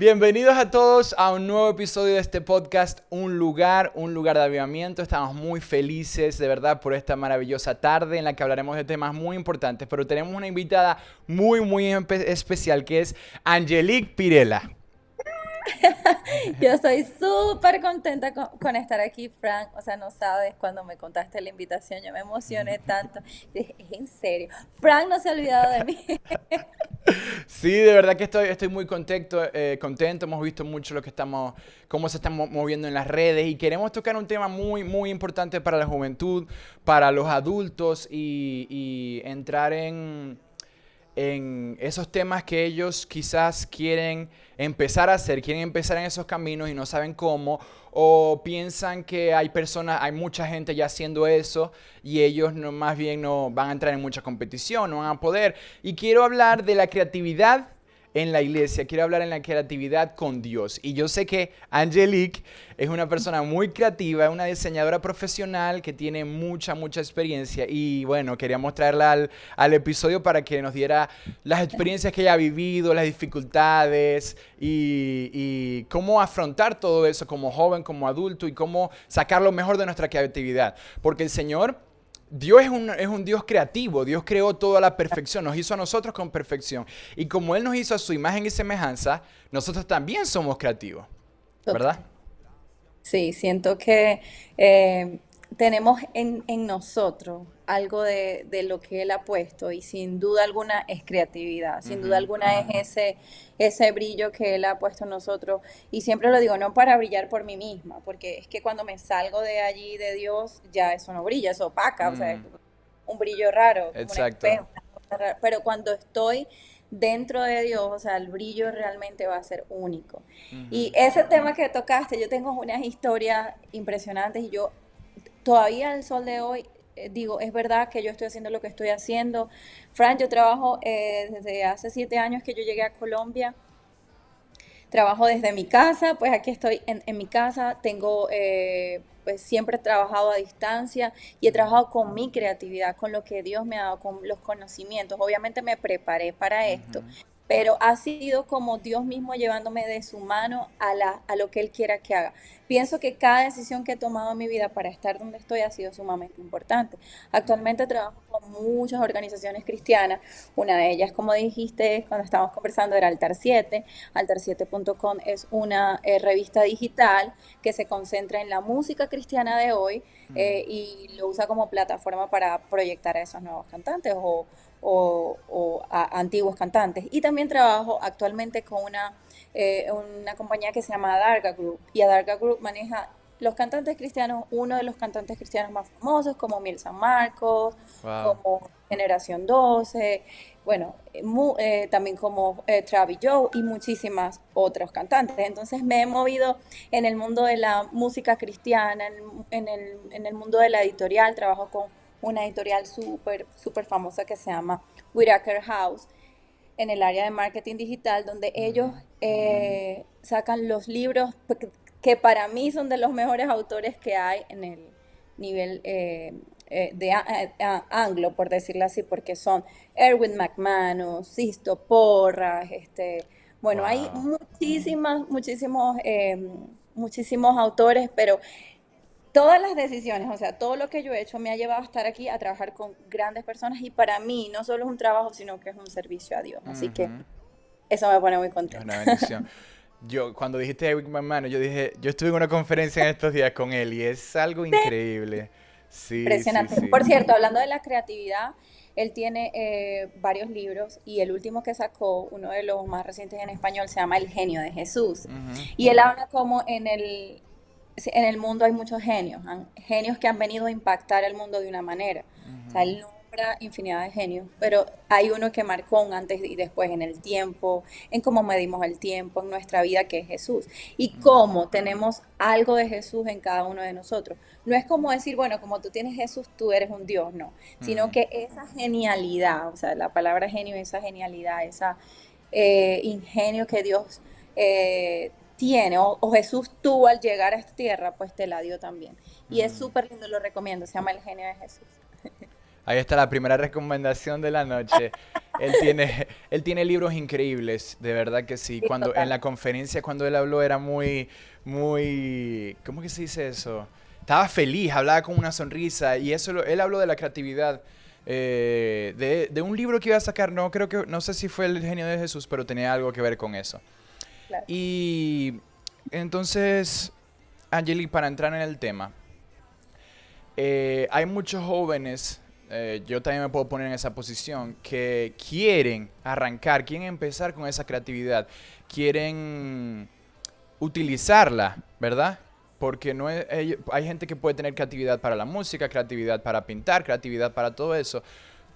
Bienvenidos a todos a un nuevo episodio de este podcast, un lugar de avivamiento. Estamos muy felices de verdad por esta maravillosa tarde en la que hablaremos de temas muy importantes, pero tenemos una invitada muy especial que es Angelique Pirela. Yo estoy súper contenta con estar aquí, Frank. O sea, no sabes, cuando me contaste la invitación, yo me emocioné tanto. Dije, es en serio. Frank no se ha olvidado de mí. Sí, de verdad que estoy muy contento. Hemos visto mucho cómo se están moviendo en las redes y queremos tocar un tema muy importante para la juventud, para los adultos y entrar en esos temas que ellos quizás quieren empezar a hacer, quieren empezar en esos caminos y no saben cómo, o piensan que hay mucha gente ya haciendo eso y ellos no, más bien no van a entrar en mucha competición, no van a poder. Y quiero hablar de la creatividad en la iglesia, quiero hablar en la creatividad con Dios. Y yo sé que Angelique es una persona muy creativa, una diseñadora profesional que tiene mucha experiencia. Y bueno, queríamos traerla al episodio para que nos diera las experiencias que ella ha vivido, las dificultades y cómo afrontar todo eso como joven, como adulto y cómo sacar lo mejor de nuestra creatividad. Porque el Señor... Dios es un Dios creativo, Dios creó todo a la perfección, nos hizo a nosotros con perfección. Y como Él nos hizo a su imagen y semejanza, nosotros también somos creativos, ¿verdad? Total. Sí, siento que tenemos en nosotros algo de lo que Él ha puesto y sin duda alguna es creatividad, sin duda Ujú, alguna es ese brillo que Él ha puesto en nosotros. Y siempre lo digo, no para brillar por mí misma, porque es que cuando me salgo de allí de Dios, ya eso no brilla, eso opaca, o sea, es mm, un brillo raro, como un exacto. espejo, una cosa rara. Pero cuando estoy dentro de Dios, o sea, el brillo realmente va a ser único. Y Ujú, ese tema que tocaste, yo tengo unas historias impresionantes y yo todavía al sol de hoy digo, es verdad que yo estoy haciendo lo que estoy haciendo. Fran, yo trabajo desde hace 7 años que yo llegué a Colombia. Trabajo desde mi casa, pues aquí estoy en mi casa, tengo, pues siempre he trabajado a distancia y he ujú, trabajado con mi creatividad, con lo que Dios me ha dado, con los conocimientos. Obviamente me preparé para esto, ujú, pero ha sido como Dios mismo llevándome de su mano a lo que Él quiera que haga. Pienso que cada decisión que he tomado en mi vida para estar donde estoy ha sido sumamente importante. Actualmente trabajo con muchas organizaciones cristianas, una de ellas, como dijiste cuando estábamos conversando, era Altar 7. Altar7.com es una revista digital que se concentra en la música cristiana de hoy ujú, y lo usa como plataforma para proyectar a esos nuevos cantantes o a antiguos cantantes. Y también trabajo actualmente con una compañía que se llama Adarga Group. Y Adarga Group maneja los cantantes cristianos, uno de los cantantes cristianos más famosos, como Miel San Marcos, wow. como Generación 12, bueno, también como Travis Joe y muchísimas otros cantantes. Entonces me he movido en el mundo de la música cristiana, en el mundo de la editorial, trabajo con una editorial súper famosa que se llama Whitaker House en el área de marketing digital, donde ellos Ujú, sacan los libros que para mí son de los mejores autores que hay en el nivel anglo, por decirlo así, porque son Erwin McManus, Sisto Porras, bueno, hay wow. muchísimos autores, pero todas las decisiones, o sea, todo lo que yo he hecho me ha llevado a estar aquí a trabajar con grandes personas y para mí no solo es un trabajo, sino que es un servicio a Dios. Así que Ujú, eso me pone muy es contenta. una bendición. Cuando dijiste Eric McMahon, yo dije, yo estuve en una conferencia en estos días con él y es algo increíble. Impresionante. Sí. Por cierto, hablando de la creatividad, él tiene varios libros y el último que sacó, uno de los más recientes en español, se llama El genio de Jesús. Ujú, Y él habla como en el mundo hay muchos genios, genios que han venido a impactar el mundo de una manera. O sea, ujú, él nombra infinidad de genios, pero hay uno que marcó un antes y después en el tiempo, en cómo medimos el tiempo, en nuestra vida, que es Jesús. Y cómo tenemos algo de Jesús en cada uno de nosotros. No es como decir, bueno, como tú tienes Jesús, tú eres un Dios, no. Sino ujú, que esa genialidad, o sea, la palabra genio, esa genialidad, esa ingenio que Dios tiene o Jesús tuvo al llegar a esta tierra, pues te la dio también. Y es ujú. súper lindo, lo recomiendo, se llama El genio de Jesús. Ahí está la primera recomendación de la noche. él tiene libros increíbles, de verdad que sí. Sí, Cuando, en total. la conferencia, cuando él habló, era ¿cómo que se dice eso? Estaba feliz, hablaba con una sonrisa y él habló de la creatividad. De un libro que iba a sacar, no sé si fue El genio de Jesús, pero tenía algo que ver con eso. Claro. Y entonces, Angeli, para entrar en el tema, hay muchos jóvenes, yo también me puedo poner en esa posición, que quieren arrancar, quieren empezar con esa creatividad, quieren utilizarla, ¿verdad? Porque no es, hay gente que puede tener creatividad para la música, creatividad para pintar, creatividad para todo eso,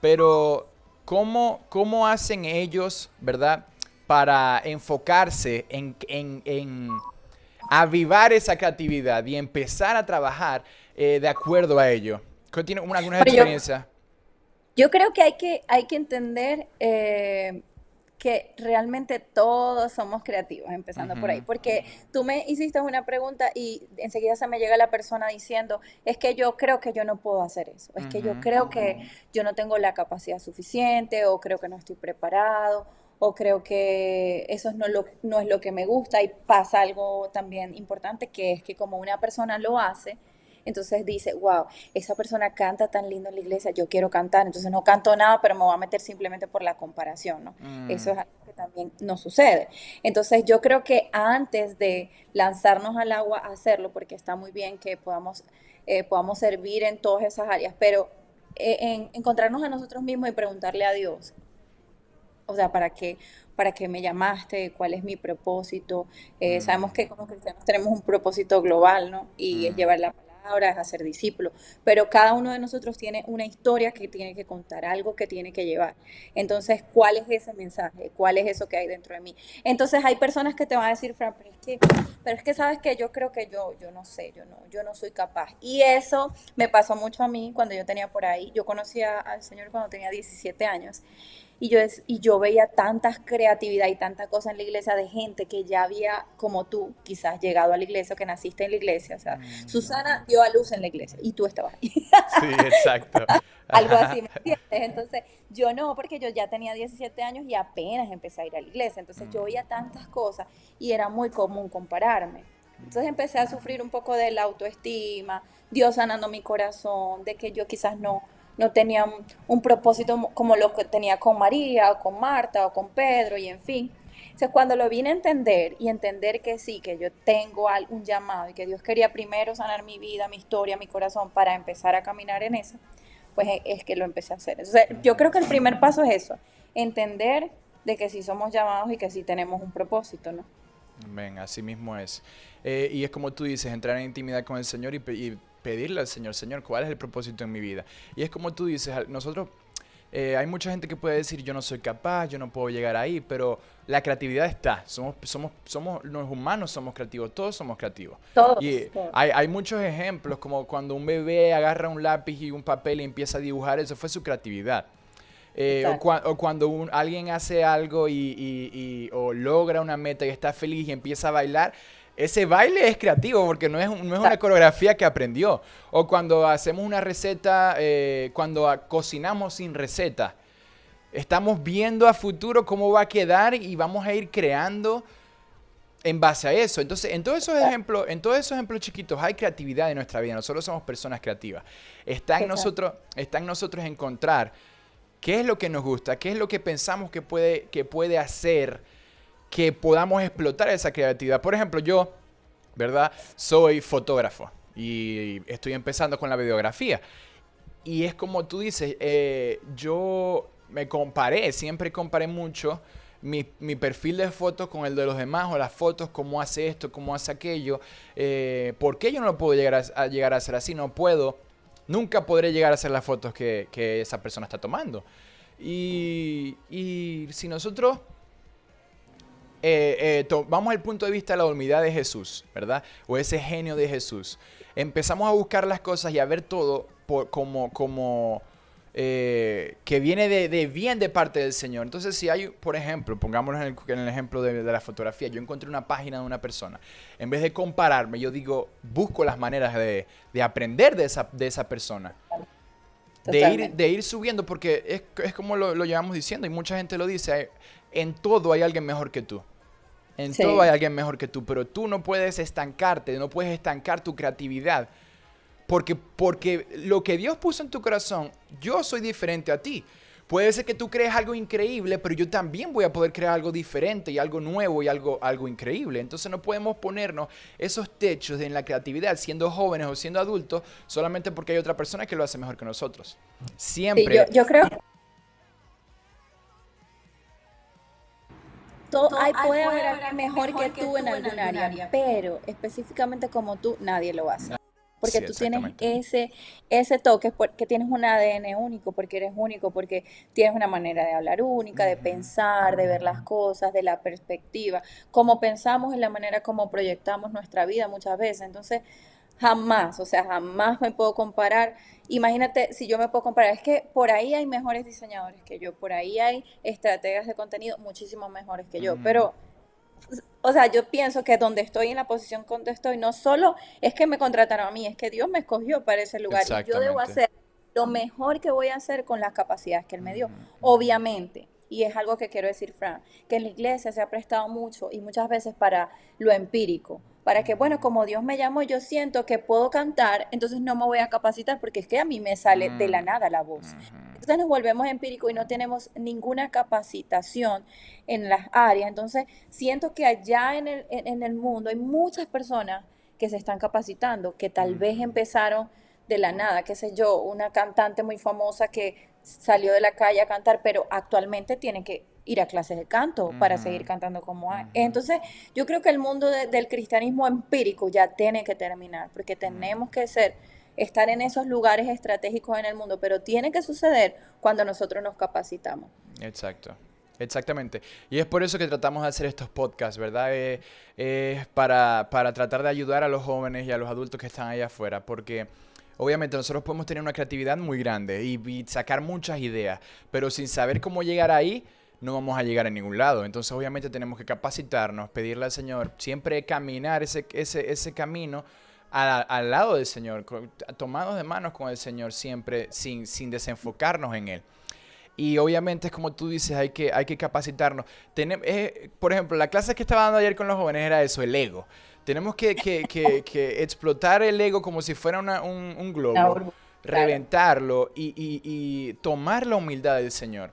pero ¿cómo hacen ellos, ¿verdad? Para enfocarse en avivar esa creatividad y empezar a trabajar de acuerdo a ello. ¿Tiene alguna Pero experiencia? yo creo que hay que entender que realmente todos somos creativos, empezando por ahí, Ujú, porque tú me hiciste una pregunta y enseguida se me llega la persona diciendo, es que yo creo que yo no puedo hacer eso, es que yo ujú, creo que yo no tengo la capacidad suficiente o creo que no estoy preparado o creo que eso no es lo que me gusta y pasa algo también importante que es que como una persona lo hace, entonces dice, wow, esa persona canta tan lindo en la iglesia, yo quiero cantar, entonces no canto nada, pero me voy a meter simplemente por la comparación, ¿no? Eso mm, es algo que también nos sucede. Entonces yo creo que antes de lanzarnos al agua a hacerlo, porque está muy bien que podamos servir en todas esas áreas, pero en encontrarnos a nosotros mismos y preguntarle a Dios, o sea, para qué me llamaste? ¿Cuál es mi propósito? Sabemos mm, que como cristianos tenemos un propósito global, ¿no? Y es mm, llevar la palabra, es hacer discípulos, pero cada uno de nosotros tiene una historia que tiene que contar, algo que tiene que llevar. Entonces, ¿cuál es ese mensaje? ¿Cuál es eso que hay dentro de mí? Entonces, hay personas que te van a decir, Fran, pero es que sabes que yo creo que yo no sé, yo no soy capaz. Y eso me pasó mucho a mí cuando yo tenía por ahí, yo conocí al Señor cuando tenía 17 años y yo veía tanta creatividad y tanta cosa en la iglesia de gente que ya había, como tú, quizás llegado a la iglesia o que naciste en la iglesia. O sea, mm. Susana dio a luz en la iglesia y tú estabas ahí. Sí, exacto. Algo así, Ajá. ¿me entiendes? Entonces, yo no, porque yo ya tenía 17 años y apenas empecé a ir a la iglesia. Entonces, yo veía tantas cosas y era muy común compararme. Entonces empecé a sufrir un poco de la autoestima, Dios sanando mi corazón, de que yo quizás no tenía un propósito como lo que tenía con María, o con Marta, o con Pedro, y en fin. Entonces, cuando lo vine a entender y entender que sí, que yo tengo un llamado y que Dios quería primero sanar mi vida, mi historia, mi corazón para empezar a caminar en eso, pues es que lo empecé a hacer. Entonces, yo creo que el primer paso es eso, entender de que sí somos llamados y que sí tenemos un propósito, ¿no? Ven, así mismo es. Y es como tú dices, entrar en intimidad con el Señor y pedirle al Señor, Señor, ¿cuál es el propósito en mi vida? Y es como tú dices, nosotros, hay mucha gente que puede decir, yo no soy capaz, yo no puedo llegar ahí, pero la creatividad está. Los humanos somos creativos, todos somos creativos. Y Todos, todos. hay muchos ejemplos, como cuando un bebé agarra un lápiz y un papel y empieza a dibujar, eso fue su creatividad. Total. O cuando alguien hace algo o logra una meta y está feliz y empieza a bailar, ese baile es creativo porque no es una coreografía que aprendió. O cuando hacemos una receta, cuando cocinamos sin receta, estamos viendo a futuro cómo va a quedar y vamos a ir creando en base a eso. Entonces, en todos esos ejemplos chiquitos hay creatividad en nuestra vida. Nosotros somos personas creativas. Total. Está en nosotros encontrar qué es lo que nos gusta, qué es lo que pensamos que puede hacer que podamos explotar esa creatividad. Por ejemplo, yo, ¿verdad? Soy fotógrafo y estoy empezando con la videografía. Y es como tú dices, yo siempre comparé mucho mi perfil de fotos con el de los demás, o las fotos, cómo hace esto, cómo hace aquello. ¿Por qué yo no lo puedo llegar a hacer así? No puedo. Nunca podré llegar a hacer las fotos que esa persona está tomando. Y si nosotros vamos al punto de vista de la humildad de Jesús, ¿verdad? O ese genio de Jesús. Empezamos a buscar las cosas y a ver todo como que viene de bien de parte del Señor. Entonces, si hay, por ejemplo, pongámonos en el ejemplo de la fotografía, yo encontré una página de una persona. En vez de compararme, yo digo, busco las maneras de aprender de esa persona. totalmente. de ir subiendo, porque es como lo llevamos diciendo y mucha gente lo dice, en todo hay alguien mejor que tú. En todo hay Sí. alguien mejor que tú, pero tú no puedes estancarte, no puedes estancar tu creatividad. Porque lo que Dios puso en tu corazón, yo soy diferente a ti. Puede ser que tú crees algo increíble, pero yo también voy a poder crear algo diferente y algo nuevo y algo increíble. Entonces no podemos ponernos esos techos en la creatividad siendo jóvenes o siendo adultos solamente porque hay otra persona que lo hace mejor que nosotros. Sí, yo, Siempre. yo creo que puede haber alguien mejor que tú en algún área, pero específicamente como tú, nadie lo va a hacer. Porque Sí, tú tienes exactamente. ese toque, porque tienes un ADN único, porque eres único, porque tienes una manera de hablar única, de Ujú. pensar, de ver las cosas, de la perspectiva. Como pensamos en la manera como proyectamos nuestra vida muchas veces. Entonces, jamás, o sea, jamás me puedo comparar. Imagínate si yo me puedo comparar, es que por ahí hay mejores diseñadores que yo, por ahí hay estrategas de contenido muchísimo mejores que yo, Ujú. pero o sea, yo pienso que donde estoy, en la posición donde estoy, no solo es que me contrataron a mí, es que Dios me escogió para ese lugar y yo debo Exactamente. hacer lo mejor que voy a hacer con las capacidades que Él me dio. Ujú, ujú. Obviamente, y es algo que quiero decir, Fran, que en la iglesia se ha prestado mucho y muchas veces para lo empírico, para que, bueno, como Dios me llamó, yo siento que puedo cantar, entonces no me voy a capacitar porque es que a mí me sale de la Mm, nada la voz. ujú. Entonces nos volvemos empíricos y no tenemos ninguna capacitación en las áreas. Entonces siento que allá en el mundo hay muchas personas que se están capacitando, que tal vez Ujú. empezaron de la nada, qué sé yo, una cantante muy famosa que salió de la calle a cantar, pero actualmente tiene que ir a clases de canto para seguir Ujú, cantando como hay. ujú, Entonces, yo creo que el mundo del cristianismo empírico ya tiene que terminar, porque tenemos que estar en esos lugares estratégicos en el mundo, pero tiene que suceder cuando nosotros nos capacitamos. exacto. Exactamente. Y es por eso que tratamos de hacer estos podcasts, ¿verdad? Para tratar de ayudar a los jóvenes y a los adultos que están allá afuera, porque obviamente nosotros podemos tener una creatividad muy grande y sacar muchas ideas, pero sin saber cómo llegar ahí, no vamos a llegar a ningún lado. Entonces obviamente tenemos que capacitarnos, pedirle al Señor, siempre caminar ese camino al lado del Señor, tomados de manos con el Señor siempre, sin desenfocarnos en Él. Y obviamente es como tú dices, hay que capacitarnos. Por ejemplo, la clase que estaba dando ayer con los jóvenes era eso, el ego. Tenemos que explotar el ego como si fuera un Una globo, burbuja, claro. reventarlo y tomar la humildad del Señor.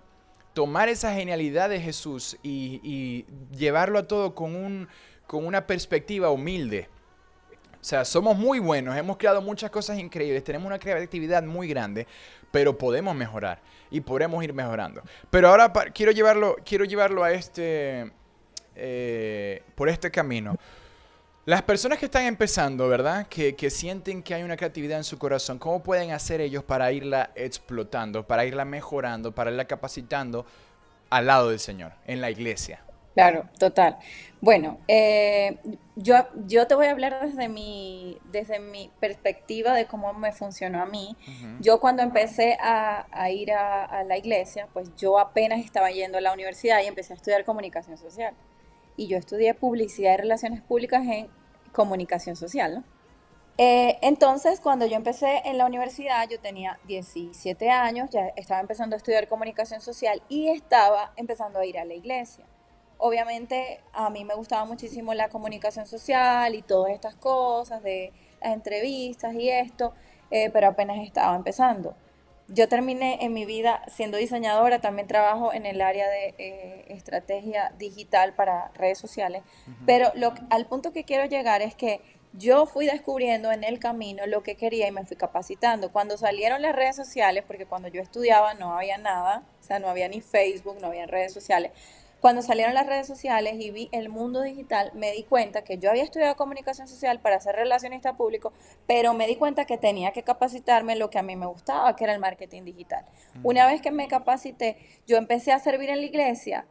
Tomar esa genialidad de Jesús y llevarlo a todo con una perspectiva humilde. O sea, somos muy buenos, hemos creado muchas cosas increíbles, tenemos una creatividad muy grande, pero podemos mejorar y podremos ir mejorando. Pero ahora quiero llevarlo a por este camino. Las personas que están empezando, ¿verdad? Que sienten que hay una creatividad en su corazón, ¿cómo pueden hacer ellos para irla explotando, para irla mejorando, para irla capacitando al lado del Señor, en la iglesia? Claro, total. Bueno, yo te voy a hablar desde mi perspectiva de cómo me funcionó a mí. Ujú, Yo cuando empecé a ir a la iglesia, pues yo apenas estaba yendo a la universidad y empecé a estudiar comunicación social. Y yo estudié publicidad y relaciones públicas en comunicación social, ¿no? Entonces, cuando yo empecé en la universidad, yo tenía 17 años, ya estaba empezando a estudiar comunicación social y estaba empezando a ir a la iglesia. Obviamente, a mí me gustaba muchísimo la comunicación social y todas estas cosas de las entrevistas y esto, pero apenas estaba empezando. Yo terminé en mi vida siendo diseñadora, también trabajo en el área de estrategia digital para redes sociales, ujú, pero al punto que quiero llegar es que yo fui descubriendo en el camino lo que quería y me fui capacitando. Cuando salieron las redes sociales, porque cuando yo estudiaba no había nada, o sea, no había ni Facebook, no había redes sociales. Cuando salieron las redes sociales y vi el mundo digital, me di cuenta que yo había estudiado comunicación social para ser relacionista público, pero me di cuenta que tenía que capacitarme en lo que a mí me gustaba, que era el marketing digital. Una vez que me capacité, yo empecé a servir en la iglesia,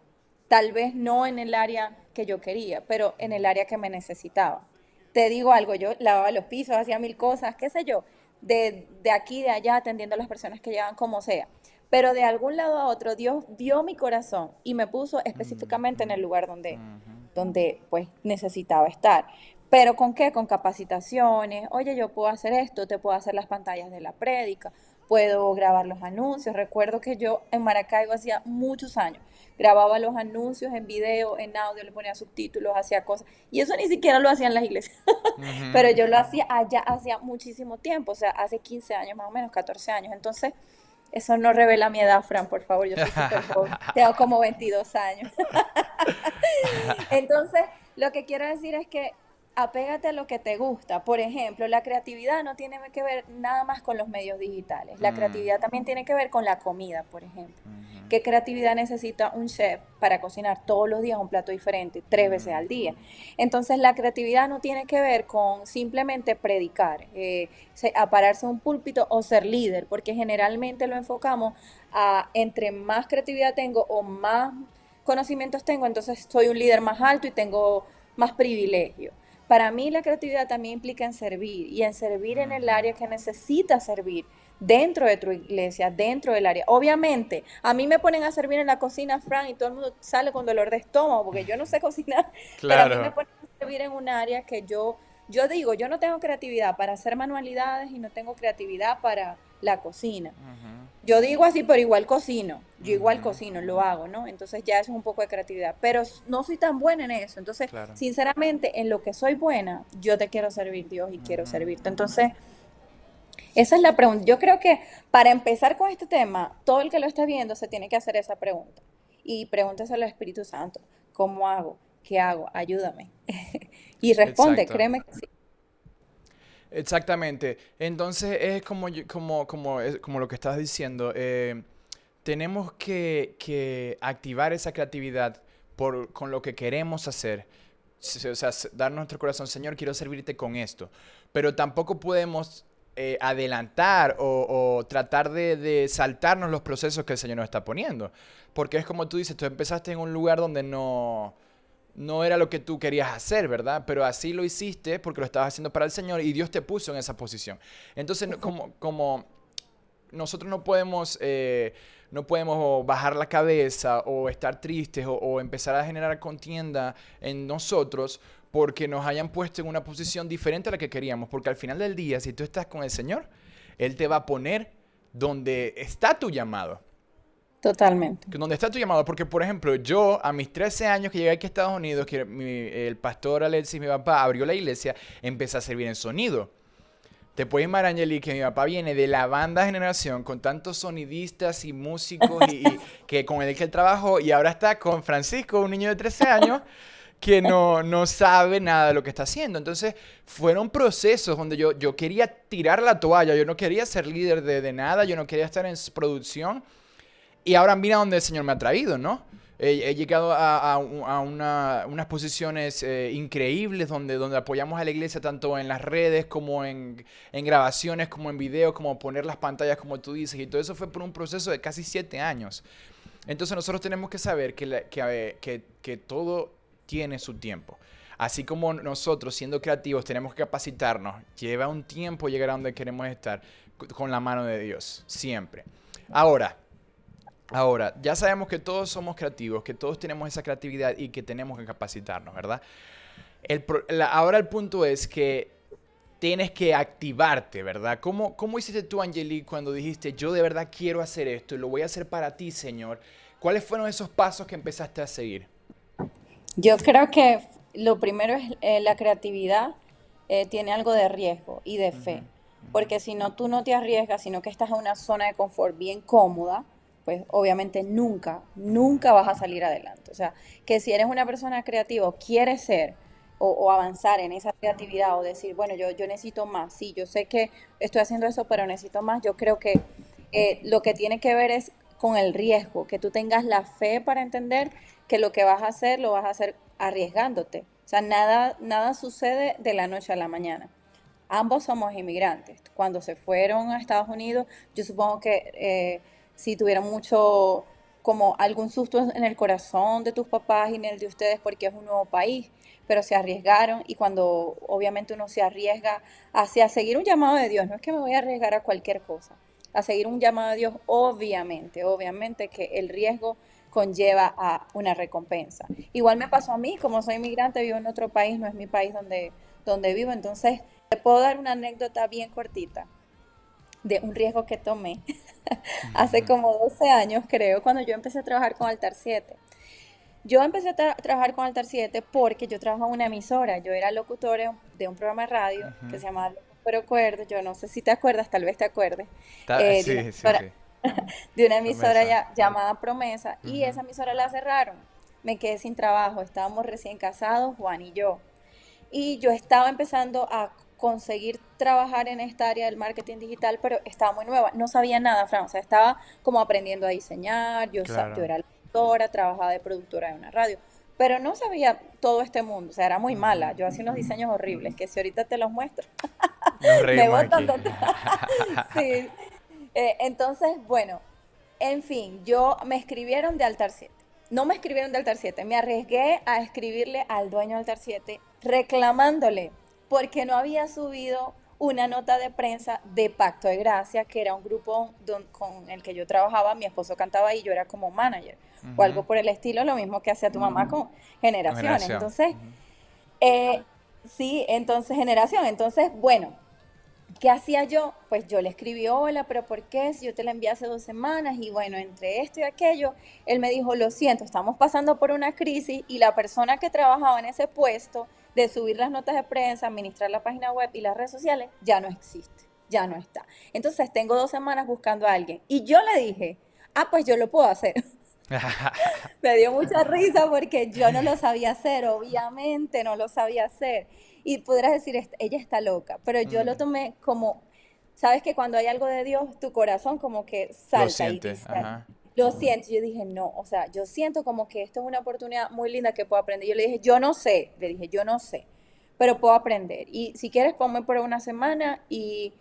tal vez no en el área que yo quería, pero en el área que me necesitaba. Te digo algo, yo lavaba los pisos, hacía mil cosas, qué sé yo, de aquí, de allá, atendiendo a las personas que llegaban como sea. Pero de algún lado a otro, Dios vio mi corazón y me puso específicamente en el lugar ujú, donde pues necesitaba estar. Pero ¿con qué? Con capacitaciones. Oye, yo puedo hacer esto, te puedo hacer las pantallas de la prédica. puedo grabar los anuncios. Recuerdo que yo en Maracaibo hacía muchos años, grababa los anuncios en video, en audio, le ponía subtítulos, hacía cosas, y eso ni siquiera lo hacían las iglesias, Ujú. pero yo lo hacía allá hacía muchísimo tiempo, o sea, hace 15 años más o menos, 14 años. Entonces, eso no revela mi edad, Fran, por favor, yo soy súper joven, tengo como 22 años. Entonces, lo que quiero decir es que apégate a lo que te gusta. Por ejemplo, la creatividad no tiene que ver nada más con los medios digitales. La Mm, creatividad también tiene que ver con la comida, por ejemplo. ujú, ¿Qué creatividad necesita un chef para cocinar todos los días un plato diferente, 3 veces mm, al día? Entonces, la creatividad no tiene que ver con simplemente predicar, a pararse en un púlpito o ser líder, porque generalmente lo enfocamos a entre más creatividad tengo o más conocimientos tengo, entonces soy un líder más alto y tengo más privilegio. Para mí la creatividad también implica en servir y en servir en el ujú. área que necesita servir, dentro de tu iglesia, dentro del área. Obviamente, a mí me ponen a servir en la cocina, Fran, y todo el mundo sale con dolor de estómago porque yo no sé cocinar, pero a mí me Claro. ponen a servir en un área que yo digo, yo no tengo creatividad para hacer manualidades y no tengo creatividad para la cocina. Ujú, Yo digo así, pero igual cocino. Yo igual ujú, cocino, lo hago, ¿no? Entonces ya eso es un poco de creatividad. Pero no soy tan buena en eso. Entonces, claro. sinceramente, en lo que soy buena, yo te quiero servir, Dios, y quiero Ujú, servirte. Entonces, esa es la pregunta. Yo creo que para empezar con este tema, todo el que lo esté viendo se tiene que hacer esa pregunta. Y pregúntese al Espíritu Santo, ¿cómo hago? ¿Qué hago? Ayúdame. Y responde, exacto. créeme que sí. Exactamente. Entonces es como, como lo que estás diciendo. Tenemos que activar esa creatividad con lo que queremos hacer. O sea, dar nuestro corazón, Señor, quiero servirte con esto. Pero tampoco podemos adelantar o tratar de saltarnos los procesos que el Señor nos está poniendo. Porque es como tú dices, tú empezaste en un lugar donde no era lo que tú querías hacer, ¿verdad? Pero así lo hiciste porque lo estabas haciendo para el Señor y Dios te puso en esa posición. Entonces, como nosotros no podemos bajar la cabeza o estar tristes o empezar a generar contienda en nosotros porque nos hayan puesto en una posición diferente a la que queríamos. Porque al final del día, si tú estás con el Señor, Él te va a poner donde está tu llamado. Totalmente. ¿Dónde está tu llamado? Porque, por ejemplo, yo a mis 13 años que llegué aquí a Estados Unidos, que el pastor Alexis, mi papá, abrió la iglesia, empecé a servir en sonido. Te puedes imaginar, Angeli, que mi papá viene de la banda Generación con tantos sonidistas y músicos y que con el que él trabajó y ahora está con Francisco, un niño de 13 años que no sabe nada de lo que está haciendo. Entonces, fueron procesos donde yo quería tirar la toalla, yo no quería ser líder de nada, yo no quería estar en producción. Y ahora mira dónde el Señor me ha traído, ¿no? He llegado unas posiciones increíbles donde apoyamos a la iglesia tanto en las redes como en grabaciones, como en videos, como poner las pantallas como tú dices. Y todo eso fue por un proceso de casi 7 años. Entonces nosotros tenemos que saber que todo tiene su tiempo. Así como nosotros siendo creativos tenemos que capacitarnos, lleva un tiempo llegar a donde queremos estar con la mano de Dios, siempre. Ahora, Ahora, ya sabemos que todos somos creativos, que todos tenemos esa creatividad y que tenemos que capacitarnos, ¿verdad? Ahora el punto es que tienes que activarte, ¿verdad? ¿Cómo hiciste tú, Angelique, cuando dijiste, yo de verdad quiero hacer esto y lo voy a hacer para ti, Señor? ¿Cuáles fueron esos pasos que empezaste a seguir? Yo creo que lo primero es la creatividad, tiene algo de riesgo y de Ujú, fe, ujú. porque si no tú no te arriesgas, sino que estás en una zona de confort bien cómoda, pues obviamente nunca, nunca vas a salir adelante. O sea, que si eres una persona creativa o quieres ser o avanzar en esa creatividad o decir, bueno, yo necesito más, sí, yo sé que estoy haciendo eso, pero necesito más, yo creo que lo que tiene que ver es con el riesgo, que tú tengas la fe para entender que lo que vas a hacer lo vas a hacer arriesgándote. O sea, nada sucede de la noche a la mañana. Ambos somos inmigrantes. Cuando se fueron a Estados Unidos, yo supongo que si tuvieron mucho, como algún susto en el corazón de tus papás y en el de ustedes, porque es un nuevo país, pero se arriesgaron y cuando obviamente uno se arriesga hacia seguir un llamado de Dios, no es que me voy a arriesgar a cualquier cosa, a seguir un llamado de Dios, obviamente que el riesgo conlleva a una recompensa. Igual me pasó a mí, como soy inmigrante, vivo en otro país, no es mi país donde vivo, entonces te puedo dar una anécdota bien cortita. de un riesgo que tomé hace como 12 años, creo, cuando yo empecé a trabajar con Altar 7. Yo empecé a trabajar con Altar 7 porque yo trabajaba en una emisora. Yo era locutora de un programa de radio que Ujú. se llamaba Loco Pero Acuerdo. Yo no sé si te acuerdas, tal vez te acuerdes, de una Sí, sí, emisora, sí. de una emisora Promesa. llamada Promesa. Y Ujú. esa emisora la cerraron. Me quedé sin trabajo. Estábamos recién casados, Juan y yo. Y yo estaba empezando a conseguir trabajar en esta área del marketing digital, pero estaba muy nueva. No sabía nada, Fran. O sea, estaba como aprendiendo a diseñar. Yo Claro. era locutora, trabajaba de productora de una radio, pero no sabía todo este mundo. O sea, era muy mala. Ujú. Yo hacía unos diseños horribles, que si ahorita te los muestro, Nos me reímos botan aquí. de Sí. Entonces, bueno, en fin, yo me escribieron de Altar 7. No me escribieron de Altar 7, me arriesgué a escribirle al dueño de Altar 7 reclamándole porque no había subido una nota de prensa de Pacto de Gracia, que era un grupo con el que yo trabajaba, mi esposo cantaba y yo era como manager o Ujú. algo por el estilo, lo mismo que hacía tu mamá con Con Generaciones. generación. Entonces, Ujú. eh, sí, entonces Generación. Entonces, bueno, ¿qué hacía yo? Pues yo le escribí, hola, pero ¿por qué? Si yo te la envié hace 2 semanas y bueno, entre esto y aquello, él me dijo, lo siento, estamos pasando por una crisis y la persona que trabajaba en ese puesto de subir las notas de prensa, administrar la página web y las redes sociales, ya no existe, ya no está. Entonces tengo 2 semanas buscando a alguien y yo le dije, ah, pues yo lo puedo hacer. Me dio mucha risa porque yo no lo sabía hacer, obviamente no lo sabía hacer. Y podrás decir, ella está loca, pero yo lo Mm. tomé como, sabes que cuando hay algo de Dios, tu corazón como que Lo salta y siente. dice, Ajá. lo siento. Yo dije, no, o sea, yo siento como que esto es una oportunidad muy linda que puedo aprender. Yo le dije, yo no sé, le dije, yo no sé, pero puedo aprender. Y si quieres, ponme por una semana y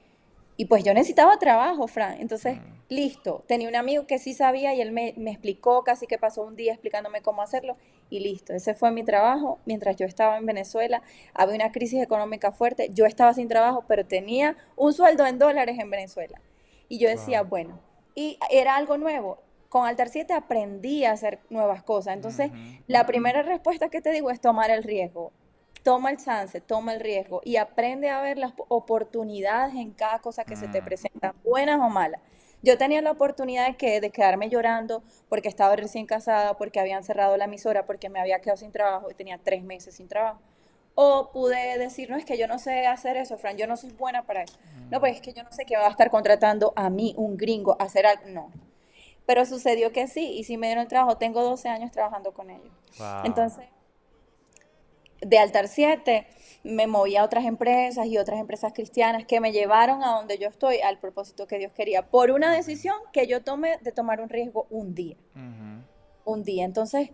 pues yo necesitaba trabajo, Fran. Entonces, Mm. listo. Tenía un amigo que sí sabía y él me explicó, casi que pasó un día explicándome cómo hacerlo y listo. Ese fue mi trabajo mientras yo estaba en Venezuela. Había una crisis económica fuerte. Yo estaba sin trabajo, pero tenía un sueldo en dólares en Venezuela. Y yo decía, Wow. bueno, y era algo nuevo. Con Altar 7 aprendí a hacer nuevas cosas. Entonces, Ujú. la primera respuesta que te digo es tomar el riesgo. Toma el chance, toma el riesgo y aprende a ver las oportunidades en cada cosa que se te Mm. presenta, buenas o malas. Yo tenía la oportunidad de quedarme llorando porque estaba recién casada, porque habían cerrado la emisora, porque me había quedado sin trabajo y tenía 3 meses sin trabajo. O pude decir, no, es que yo no sé hacer eso, Fran, yo no soy buena para eso. No, pues es que yo no sé que va a estar contratando a mí, un gringo, a hacer algo. No. Pero sucedió que sí, y sí me dieron el trabajo. Tengo 12 años trabajando con ellos. Wow. Entonces, de Altar 7 me moví a otras empresas y otras empresas cristianas que me llevaron a donde yo estoy, al propósito que Dios quería, por una decisión que yo tomé de tomar un riesgo un día. Ujú. Un día. Entonces,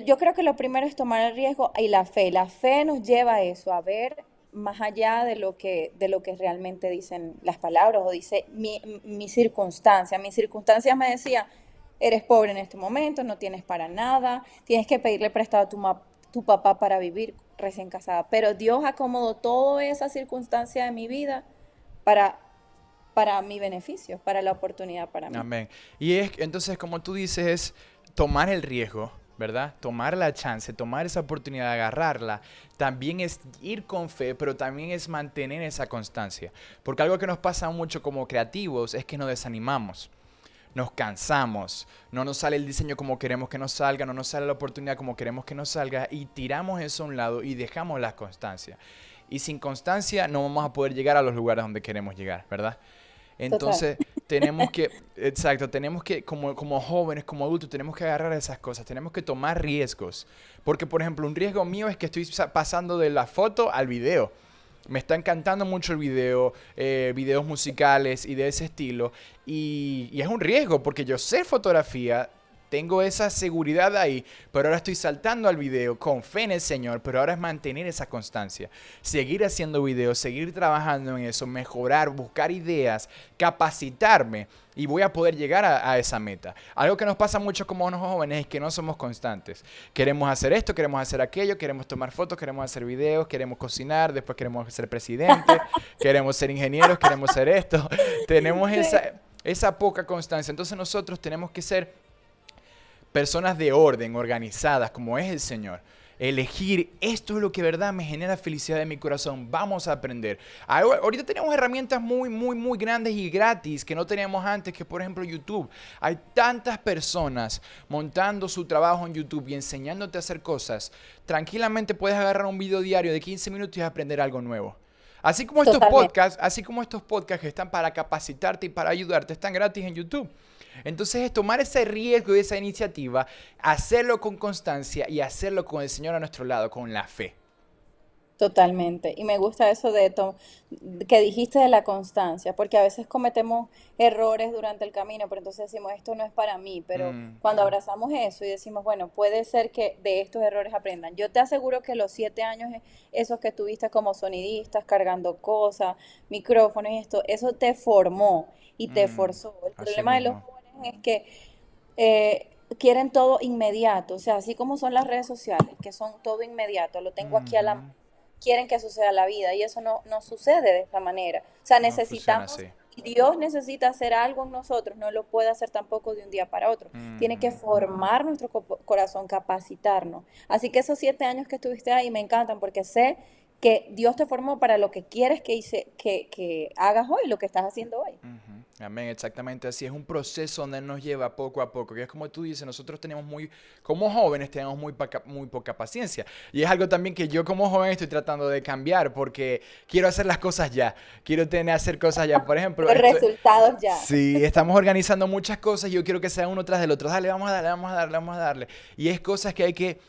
yo creo que lo primero es tomar el riesgo y la fe. La fe nos lleva a eso, a ver más allá de lo que realmente dicen las palabras o dice mi circunstancia. Mi circunstancia me decía, eres pobre en este momento, no tienes para nada, tienes que pedirle prestado a tu papá para vivir recién casada. Pero Dios acomodó toda esa circunstancia de mi vida para, para mi beneficio, para la oportunidad para mí. Amén. Y es entonces, como tú dices, es tomar el riesgo, ¿verdad? Tomar la chance, tomar esa oportunidad, agarrarla. También es ir con fe, pero también es mantener esa constancia. Porque algo que nos pasa mucho como creativos es que nos desanimamos. Nos cansamos, no nos sale el diseño como queremos que nos salga, no nos sale la oportunidad como queremos que nos salga y tiramos eso a un lado y dejamos la constancia. Y sin constancia no vamos a poder llegar a los lugares donde queremos llegar, ¿verdad? Total. Entonces tenemos que, exacto, tenemos que, como jóvenes, como adultos, tenemos que agarrar esas cosas, tenemos que tomar riesgos. Porque, por ejemplo, un riesgo mío es que estoy pasando de la foto al video. Me está encantando mucho el video, videos musicales y de ese estilo. Y es un riesgo porque yo sé fotografía, tengo esa seguridad ahí, pero ahora estoy saltando al video con fe en el Señor, pero ahora es mantener esa constancia. Seguir haciendo videos, seguir trabajando en eso, mejorar, buscar ideas, capacitarme y voy a poder llegar a esa meta. Algo que nos pasa mucho como unos jóvenes es que no somos constantes. Queremos hacer esto, queremos hacer aquello, queremos tomar fotos, queremos hacer videos, queremos cocinar, después queremos ser presidente, queremos ser ingenieros, queremos ser esto. Tenemos Sí. esa poca constancia. Entonces nosotros tenemos que ser personas de orden, organizadas, como es el Señor. elegir, esto es lo que de verdad me genera felicidad en mi corazón, vamos a aprender. Ahorita tenemos herramientas muy, muy, muy grandes y gratis que no teníamos antes, que por ejemplo YouTube. Hay tantas personas montando su trabajo en YouTube y enseñándote a hacer cosas. Tranquilamente puedes agarrar un video diario de 15 minutos y aprender algo nuevo. Totalmente. Así como estos podcasts que están para capacitarte y para ayudarte, están gratis en YouTube. Entonces es tomar ese riesgo y esa iniciativa, hacerlo con constancia y hacerlo con el Señor a nuestro lado, con la fe. Totalmente. Y me gusta eso que dijiste de la constancia, porque a veces cometemos errores durante el camino, pero entonces decimos, esto no es para mí, pero Mm, cuando abrazamos eso y decimos, bueno, puede ser que de estos errores aprendan. Yo te aseguro que los 7 años esos que tuviste como sonidistas, cargando cosas, micrófonos y esto, eso te formó y te mm, forzó. El así problema de los mismo. jóvenes es que quieren todo inmediato, o sea, así como son las redes sociales, que son todo inmediato, lo tengo aquí a la Ujú. mano, quieren que suceda la vida y eso no sucede de esa manera. O sea, No funciona necesitamos, así. y Dios necesita hacer algo en nosotros, no lo puede hacer tampoco de un día para otro. Tiene que Ujú. formar nuestro corazón, capacitarnos. Así que esos 7 años que estuviste ahí me encantan porque sé que Dios te formó para lo que quieres que hagas hoy, lo que estás haciendo hoy. Ujú. Amén, exactamente así. Es un proceso donde nos lleva poco a poco. Que es como tú dices, nosotros tenemos como jóvenes tenemos muy poca paciencia. Y es algo también que yo como joven estoy tratando de cambiar porque quiero hacer las cosas ya. Quiero hacer cosas ya. Por ejemplo, Los resultados ya. sí, estamos organizando muchas cosas y yo quiero que sea uno tras del otro. Dale, vamos a darle, vamos a darle, vamos a darle. Y es cosas que hay que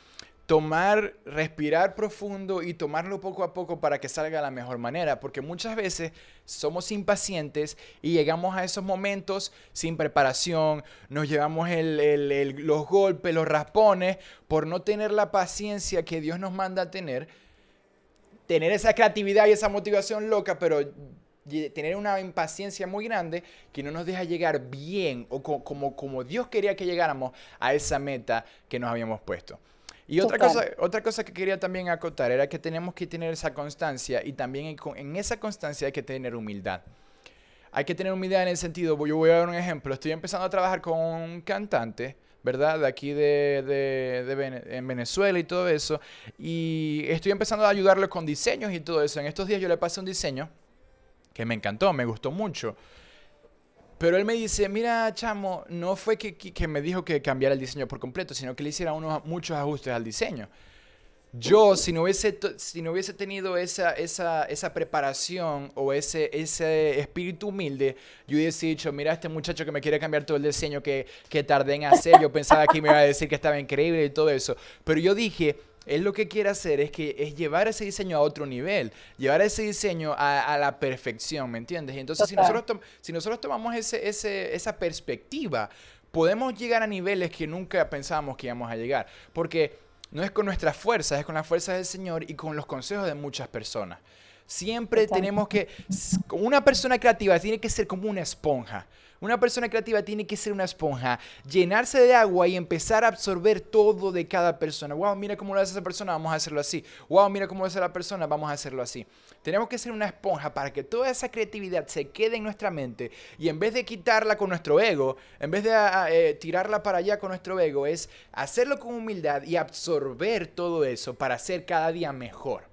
tomar, respirar profundo y tomarlo poco a poco para que salga de la mejor manera, porque muchas veces somos impacientes y llegamos a esos momentos sin preparación, nos llevamos los golpes, los raspones, por no tener la paciencia que Dios nos manda a tener esa creatividad y esa motivación loca, pero tener una impaciencia muy grande que no nos deja llegar bien o como Dios quería que llegáramos a esa meta que nos habíamos puesto. Y Total. otra cosa que quería también acotar era que tenemos que tener esa constancia y también en esa constancia hay que tener humildad. Hay que tener humildad en el sentido, yo voy a dar un ejemplo, estoy empezando a trabajar con un cantante, ¿verdad? De aquí en Venezuela y todo eso, y estoy empezando a ayudarlo con diseños y todo eso. En estos días yo le pasé un diseño que me encantó, me gustó mucho. Pero él me dice, mira, chamo, no fue que me dijo que cambiara el diseño por completo, sino que le hiciera muchos ajustes al diseño. Yo, si no hubiese tenido esa preparación o ese espíritu humilde, yo hubiese dicho, mira, este muchacho que me quiere cambiar todo el diseño que tardé en hacer, yo pensaba que me iba a decir que estaba increíble y todo eso. Pero yo dije, él lo que quiere hacer es llevar ese diseño a otro nivel, llevar ese diseño a la perfección, ¿me entiendes? Y entonces, Total. si nosotros tomamos esa perspectiva, podemos llegar a niveles que nunca pensábamos que íbamos a llegar. Porque no es con nuestras fuerzas, es con las fuerzas del Señor y con los consejos de muchas personas. Siempre Total. tenemos una persona creativa tiene que ser como una esponja. Una persona creativa tiene que ser una esponja, llenarse de agua y empezar a absorber todo de cada persona. Wow, mira cómo lo hace esa persona, vamos a hacerlo así. Wow, mira cómo lo hace la persona, vamos a hacerlo así. Tenemos que ser una esponja para que toda esa creatividad se quede en nuestra mente y en vez de quitarla con nuestro ego, en vez de tirarla para allá con nuestro ego, es hacerlo con humildad y absorber todo eso para ser cada día mejor.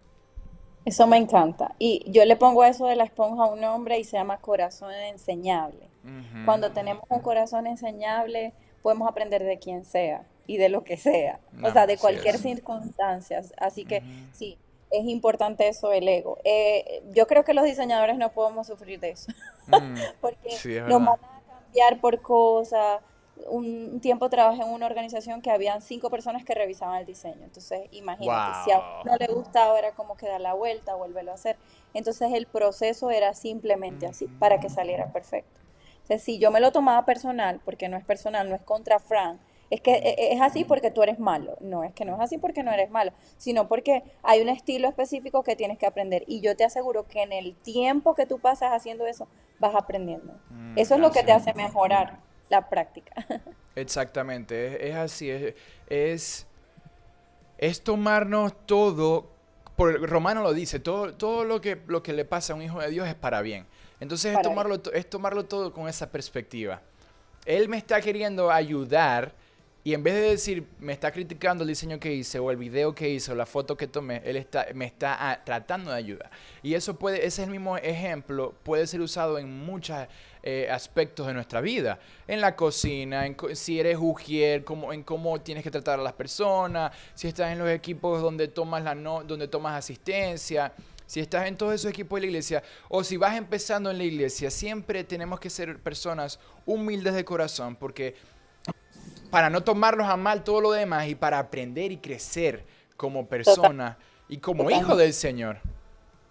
Eso me encanta. Y yo le pongo eso de la esponja a un nombre y se llama corazón enseñable. Ujú. Cuando tenemos un corazón enseñable, podemos aprender de quien sea y de lo que sea, o No, sea, de así cualquier es. circunstancia. Así que Ujú. sí, es importante eso el ego. Yo creo que los diseñadores no podemos sufrir de eso, Mm, porque sí, es nos verdad. van a cambiar por cosas. Un tiempo trabajé en una organización que habían 5 personas que revisaban el diseño. Entonces, imagínate, si a uno Wow. no le gustaba, era como que dar la vuelta, volverlo a hacer. Entonces, el proceso era simplemente así, Ujú. para que saliera perfecto. O sea, si yo me lo tomaba personal, porque no es personal, no es contra Fran, es que es así porque tú eres malo. No, es que no es así porque no eres malo, sino porque hay un estilo específico que tienes que aprender. Y yo te aseguro que en el tiempo que tú pasas haciendo eso, vas aprendiendo. Eso es lo que Así te hace mismo. mejorar la práctica. Exactamente, es así, es, es tomarnos todo, por Romano lo dice, todo lo que le pasa a un hijo de Dios es para bien. Entonces Para bien. es tomarlo todo con esa perspectiva. Él me está queriendo ayudar Y en vez de decir, me está criticando el diseño que hice, o el video que hice, o la foto que tomé, me está tratando de ayudar. Y eso ese es el mismo ejemplo, puede ser usado en muchos aspectos de nuestra vida. En la cocina, si eres ujier, en cómo tienes que tratar a las personas, si estás en los equipos donde donde tomas asistencia, si estás en todos esos equipos de la iglesia, o si vas empezando en la iglesia, siempre tenemos que ser personas humildes de corazón, porque para no tomarnos a mal todo lo demás y para aprender y crecer como Total, persona y como hijo totalmente. del Señor.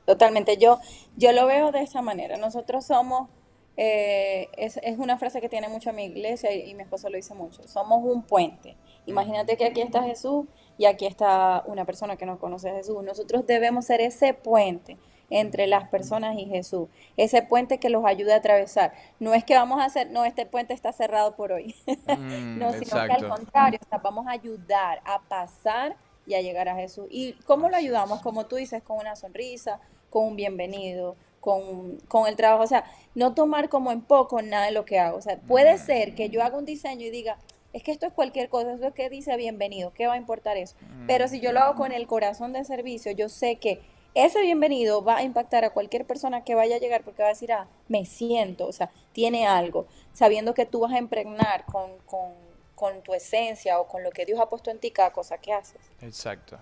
Totalmente, yo lo veo de esa manera. Nosotros somos, es una frase que tiene mucho mi iglesia y mi esposo lo dice mucho, somos un puente. Ujú. Imagínate que aquí está Jesús y aquí está una persona que no conoce a Jesús. Nosotros debemos ser ese puente entre las personas y Jesús, ese puente que los ayude a atravesar. No es que vamos a hacer, no, este puente está cerrado por hoy. No, sino que al Exacto. contrario, o sea, vamos a ayudar a pasar y a llegar a Jesús. ¿Y cómo lo Así ayudamos? es. Como tú dices, con una sonrisa, con un bienvenido, con el trabajo. O sea, no tomar como en poco nada de lo que hago. O sea, puede ser que yo haga un diseño y diga, es que esto es cualquier cosa, eso es que dice bienvenido, ¿qué va a importar eso? Pero si yo lo hago con el corazón de servicio, yo sé que ese bienvenido va a impactar a cualquier persona que vaya a llegar porque va a decir, ah, me siento, o sea, tiene algo, sabiendo que tú vas a impregnar con tu esencia o con lo que Dios ha puesto en ti cada cosa que haces. Exacto.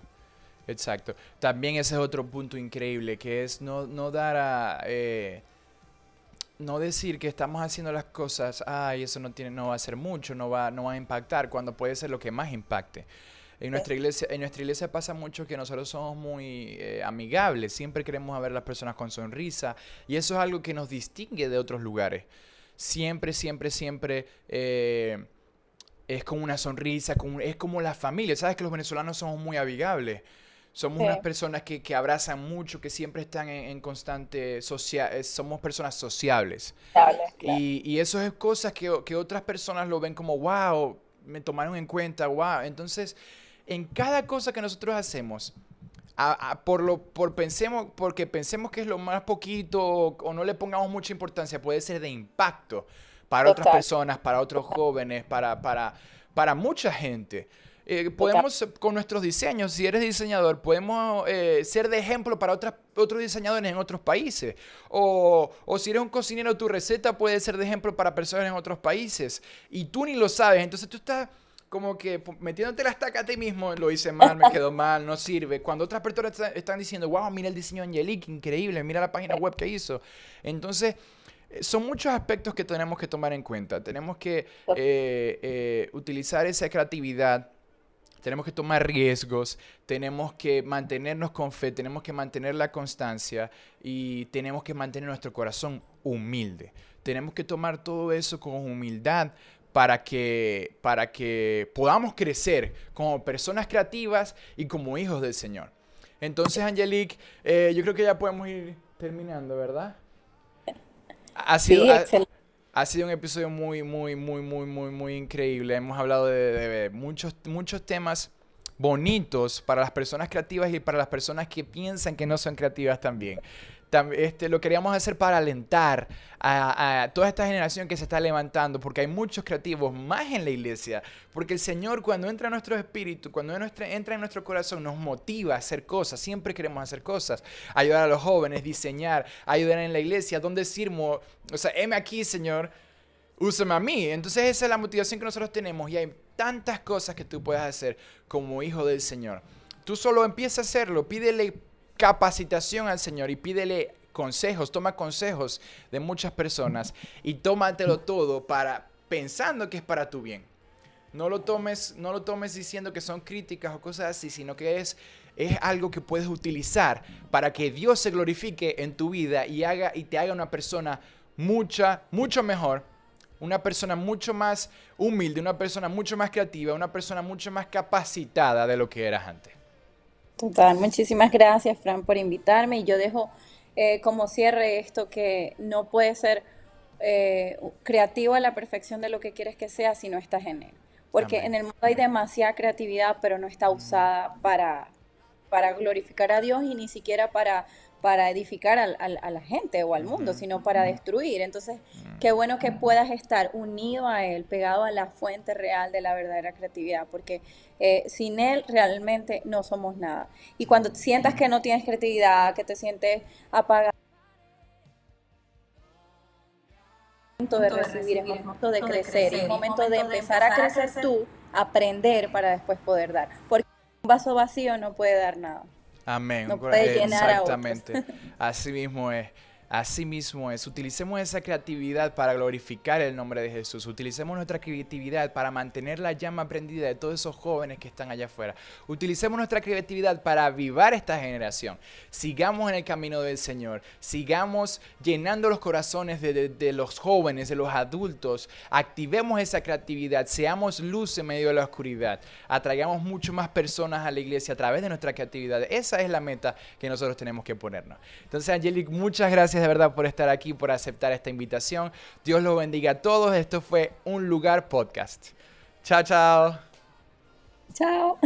Exacto. También ese es otro punto increíble, que es no dar no decir que estamos haciendo las cosas, ay, eso no va a ser mucho, no va a impactar, cuando puede ser lo que más impacte. En nuestra iglesia pasa mucho que nosotros somos muy amigables, siempre queremos ver a las personas con sonrisa, y eso es algo que nos distingue de otros lugares. Siempre, siempre, siempre es como una sonrisa, es como la familia. Sabes que los venezolanos somos muy amigables. Somos Sí, unas personas que abrazan mucho, que siempre están en constante somos personas sociables. claro, claro. Y eso es cosas que otras personas lo ven como, wow, me tomaron en cuenta, wow. Entonces, en cada cosa que nosotros hacemos, porque pensemos que es lo más poquito o no le pongamos mucha importancia, puede ser de impacto para otras Total, personas, para otros total, jóvenes, para mucha gente. total. Podemos, con nuestros diseños, si eres diseñador, podemos ser de ejemplo para otros diseñadores en otros países. O si eres un cocinero, tu receta puede ser de ejemplo para personas en otros países. Y tú ni lo sabes. Entonces tú estás como que metiéndote la estaca a ti mismo, lo hice mal, me quedó mal, no sirve. Cuando otras personas están diciendo, wow, mira el diseño de Angelique, increíble, mira la página web que hizo. Entonces, son muchos aspectos que tenemos que tomar en cuenta. Tenemos que utilizar esa creatividad, tenemos que tomar riesgos, tenemos que mantenernos con fe, tenemos que mantener la constancia y tenemos que mantener nuestro corazón humilde. Tenemos que tomar todo eso con humildad para que podamos crecer como personas creativas y como hijos del Señor. Entonces, Angelique, yo creo que ya podemos ir terminando, ¿verdad? Ha sido, Sí, ha, excelente. ha sido un episodio muy increíble. Hemos hablado de muchos temas bonitos para las personas creativas y para las personas que piensan que no son creativas también. Lo queríamos hacer para alentar a toda esta generación que se está levantando, porque hay muchos creativos más en la iglesia, porque el Señor cuando entra en nuestro espíritu, cuando entra en nuestro corazón, nos motiva a hacer cosas, siempre queremos hacer cosas, ayudar a los jóvenes, diseñar, ayudar en la iglesia, donde sirvo, o sea, heme aquí, Señor, úsame a mí. Entonces esa es la motivación que nosotros tenemos y hay tantas cosas que tú puedes hacer como hijo del Señor. Tú solo empieza a hacerlo, pídele capacitación al Señor y pídele consejos, toma consejos de muchas personas y tómatelo todo pensando que es para tu bien. No lo tomes diciendo que son críticas o cosas así, sino que es algo que puedes utilizar para que Dios se glorifique en tu vida y te haga una persona mucho mejor, una persona mucho más humilde, una persona mucho más creativa, una persona mucho más capacitada de lo que eras antes. Total, muchísimas gracias, Fran, por invitarme. Y yo dejo como cierre esto que no puede ser creativo a la perfección de lo que quieres que sea si no estás en él. Porque Amén. en el mundo hay demasiada creatividad, pero no está Ujú. usada para glorificar a Dios y ni siquiera para edificar a la gente o al mundo, sino para destruir. Entonces, qué bueno que puedas estar unido a Él, pegado a la fuente real de la verdadera creatividad, porque sin Él realmente no somos nada. Y cuando sientas que no tienes creatividad, que te sientes apagado, es momento de recibir, es momento de crecer, es momento de empezar a crecer tú, aprender para después poder dar. Porque un vaso vacío no puede dar nada, Amén. no puede llenar a otros. Exactamente. Así mismo es. Así mismo es. Utilicemos esa creatividad para glorificar el nombre de Jesús. Utilicemos nuestra creatividad para mantener la llama prendida de todos esos jóvenes que están allá afuera. Utilicemos nuestra creatividad para avivar esta generación. Sigamos en el camino del Señor. Sigamos llenando los corazones de los jóvenes, de los adultos. Activemos esa creatividad. Seamos luz en medio de la oscuridad. Atraigamos mucho más personas a la iglesia a través de nuestra creatividad. Esa es la meta que nosotros tenemos que ponernos. Entonces, Angelique, muchas gracias de verdad por estar aquí, por aceptar esta invitación. Dios los bendiga a todos. Esto fue Un Lugar Podcast. Chao, chao. Chao.